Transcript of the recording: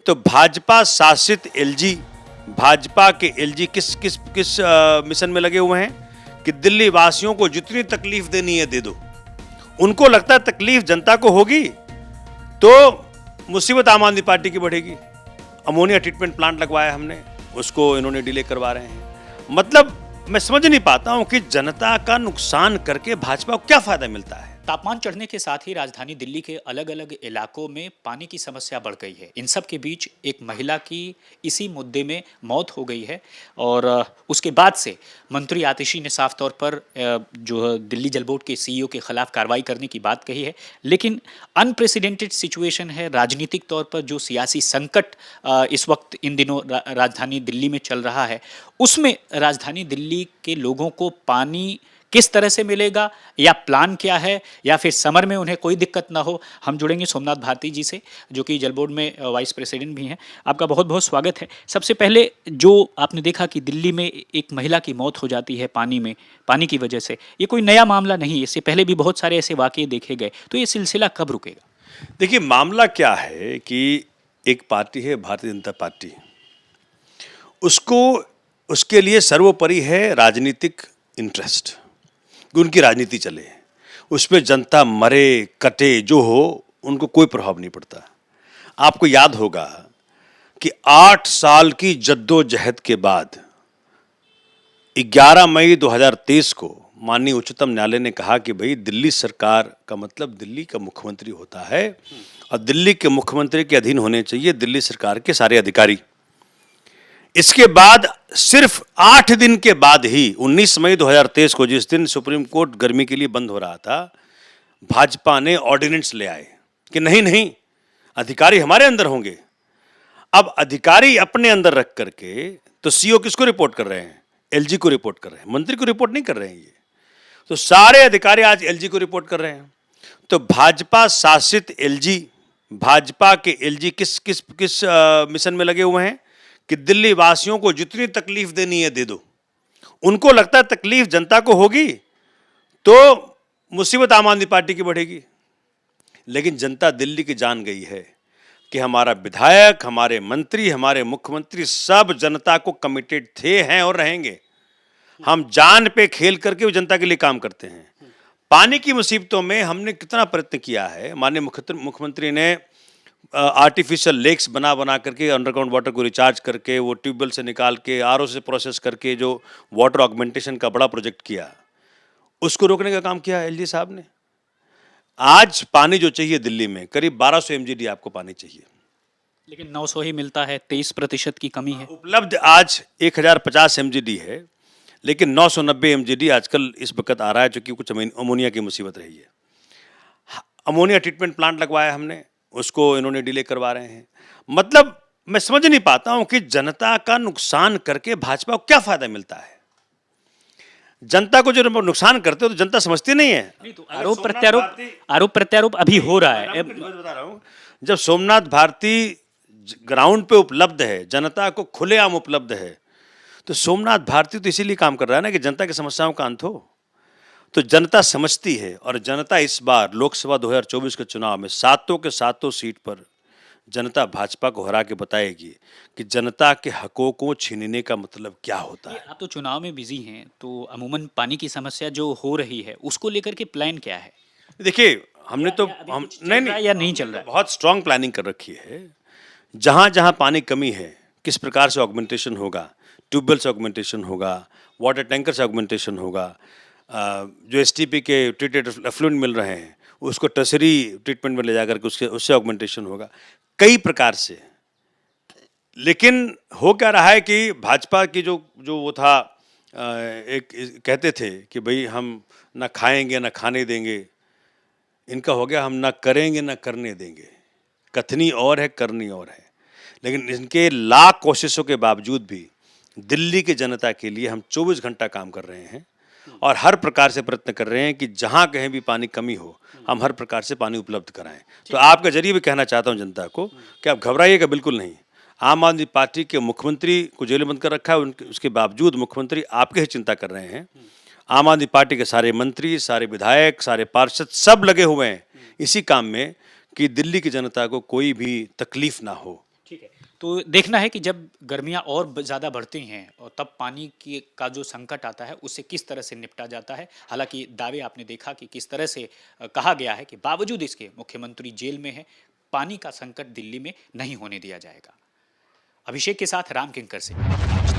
तो भाजपा शासित एलजी, भाजपा के एलजी किस किस किस मिशन में लगे हुए हैं कि दिल्ली वासियों को जितनी तकलीफ देनी है दे दो। उनको लगता है तकलीफ जनता को होगी तो मुसीबत आम आदमी पार्टी की बढ़ेगी। अमोनिया ट्रीटमेंट प्लांट लगवाया हमने, उसको इन्होंने डिले करवा रहे हैं। मतलब मैं समझ नहीं पाता हूं कि जनता का नुकसान करके भाजपा को क्या फायदा मिलता है। तापमान चढ़ने के साथ ही राजधानी दिल्ली के अलग अलग इलाकों में पानी की समस्या बढ़ गई है। इन सब के बीच एक महिला की इसी मुद्दे में मौत हो गई है और उसके बाद से मंत्री आतिशी ने साफ तौर पर जो दिल्ली जल बोर्ड के सीईओ के खिलाफ कार्रवाई करने की बात कही है। लेकिन अनप्रेसिडेंटेड सिचुएशन है, राजनीतिक तौर पर जो सियासी संकट इस वक्त इन दिनों राजधानी दिल्ली में चल रहा है, उसमें राजधानी दिल्ली के लोगों को पानी किस तरह से मिलेगा या प्लान क्या है, या फिर समर में उन्हें कोई दिक्कत ना हो। हम जुड़ेंगे सोमनाथ भारती जी से, जो कि जल बोर्ड में वाइस प्रेसिडेंट भी हैं। आपका बहुत बहुत स्वागत है। सबसे पहले जो आपने देखा कि दिल्ली में एक महिला की मौत हो जाती है पानी की वजह से, ये कोई नया मामला नहीं, इससे पहले भी बहुत सारे ऐसे वाकये देखे गए, तो ये सिलसिला कब रुकेगा? देखिए, मामला क्या है कि एक पार्टी है भारतीय जनता पार्टी, उसको उसके लिए सर्वोपरि है राजनीतिक इंटरेस्ट, उनकी राजनीति चले, उसमें जनता मरे कटे जो हो उनको कोई प्रभाव नहीं पड़ता। आपको याद होगा कि 8 साल की जद्दोजहद के बाद 11 मई 2023 को माननीय उच्चतम न्यायालय ने कहा कि भाई दिल्ली सरकार का मतलब दिल्ली का मुख्यमंत्री होता है और दिल्ली के मुख्यमंत्री के अधीन होने चाहिए दिल्ली सरकार के सारे अधिकारी। इसके बाद सिर्फ 8 दिन के बाद ही 19 मई 2023 को, जिस दिन सुप्रीम कोर्ट गर्मी के लिए बंद हो रहा था, भाजपा ने ऑर्डिनेंस ले आए कि नहीं नहीं अधिकारी हमारे अंदर होंगे। अब अधिकारी अपने अंदर रख करके तो सीईओ किसको रिपोर्ट कर रहे हैं? एलजी को रिपोर्ट कर रहे हैं, मंत्री को रिपोर्ट नहीं कर रहे हैं। ये तो सारे अधिकारी आज एलजी को रिपोर्ट कर रहे हैं। तो भाजपा शासित एलजी, भाजपा के एलजी किस किस किस मिशन में लगे हुए हैं कि दिल्ली वासियों को जितनी तकलीफ देनी है दे दो। उनको लगता है तकलीफ जनता को होगी तो मुसीबत आम आदमी पार्टी की बढ़ेगी। लेकिन जनता दिल्ली की जान गई है कि हमारा विधायक, हमारे मंत्री, हमारे मुख्यमंत्री सब जनता को कमिटेड थे, हैं और रहेंगे। हम जान पे खेल करके वो जनता के लिए काम करते हैं। पानी की मुसीबतों में हमने कितना प्रयत्न किया है। माननीय मुख्यमंत्री ने आर्टिफिशियल लेक्स बना करके अंडरग्राउंड वाटर को रिचार्ज करके, वो ट्यूबवेल से निकाल के, आरओ से प्रोसेस करके जो वाटर ऑगमेंटेशन का बड़ा प्रोजेक्ट किया, उसको रोकने का काम किया एलजी साहब ने। आज पानी जो चाहिए दिल्ली में करीब 1200 एमजीडी आपको पानी चाहिए, लेकिन 900 ही मिलता है, 23% की कमी है। उपलब्ध आज 1050 एमजीडी है, लेकिन 990 एमजीडी आजकल इस वक्त आ रहा है, क्योंकि कुछ अमोनिया की मुसीबत रही है। अमोनिया ट्रीटमेंट प्लांट लगवाया हमने, उसको इन्होंने डिले करवा रहे हैं। मतलब मैं समझ नहीं पाता हूं कि जनता का नुकसान करके भाजपा को क्या फायदा मिलता है। जनता को जो नुकसान करते हो तो जनता समझती नहीं है। नहीं तो आरोप प्रत्यारोप अभी हो रहा है। बता रहा हूं, जब सोमनाथ भारती ग्राउंड पे उपलब्ध है, जनता को खुलेआम उपलब्ध है, तो सोमनाथ भारती तो इसीलिए काम कर रहा है ना कि जनता की समस्याओं का अंत हो। तो जनता समझती है और जनता इस बार लोकसभा 2024 के चुनाव में सातों के सातों सीट पर जनता भाजपा को हरा के बताएगी कि जनता के हकों को छीनने का मतलब क्या होता है। आप तो चुनाव में बिजी हैं, तो अमूमन पानी की समस्या जो हो रही है उसको लेकर के प्लान क्या है? देखिए, हमने तो हम नहीं चल रहा है, बहुत स्ट्रांग प्लानिंग कर रखी है। जहां जहां पानी कमी है, किस प्रकार से ऑगमेंटेशन होगा, ट्यूबवेल से ऑगमेंटेशन होगा, वाटर टैंकर से ऑगमेंटेशन होगा, जो एसटीपी के ट्रीटेड एफ्लुएंट मिल रहे हैं उसको टर्शरी ट्रीटमेंट में ले जाकर के उससे ऑगमेंटेशन होगा, कई प्रकार से। लेकिन हो क्या रहा है कि भाजपा की जो वो था, एक कहते थे कि भाई हम ना खाएंगे ना खाने देंगे, इनका हो गया हम ना करेंगे ना करने देंगे। कथनी और है, करनी और है। लेकिन इनके लाख कोशिशों के बावजूद भी दिल्ली की जनता के लिए हम 24 घंटा काम कर रहे हैं और हर प्रकार से प्रयत्न कर रहे हैं कि जहां कहीं भी पानी कमी हो हम हर प्रकार से पानी उपलब्ध कराएं। तो आपके जरिए भी कहना चाहता हूं जनता को कि आप घबराइएगा बिल्कुल नहीं। आम आदमी पार्टी के मुख्यमंत्री को जेल में बंद कर रखा है, उसके बावजूद मुख्यमंत्री आपके ही चिंता कर रहे हैं। आम आदमी पार्टी के सारे मंत्री, सारे विधायक, सारे पार्षद सब लगे हुए हैं इसी काम में कि दिल्ली की जनता को कोई भी तकलीफ ना हो। ठीक है। तो देखना है कि जब गर्मियाँ और ज़्यादा बढ़ती हैं और तब पानी की का जो संकट आता है उससे किस तरह से निपटा जाता है। हालाँकि दावे आपने देखा कि किस तरह से कहा गया है कि बावजूद इसके मुख्यमंत्री जेल में हैं, पानी का संकट दिल्ली में नहीं होने दिया जाएगा। अभिषेक के साथ राम किंकर सिंह।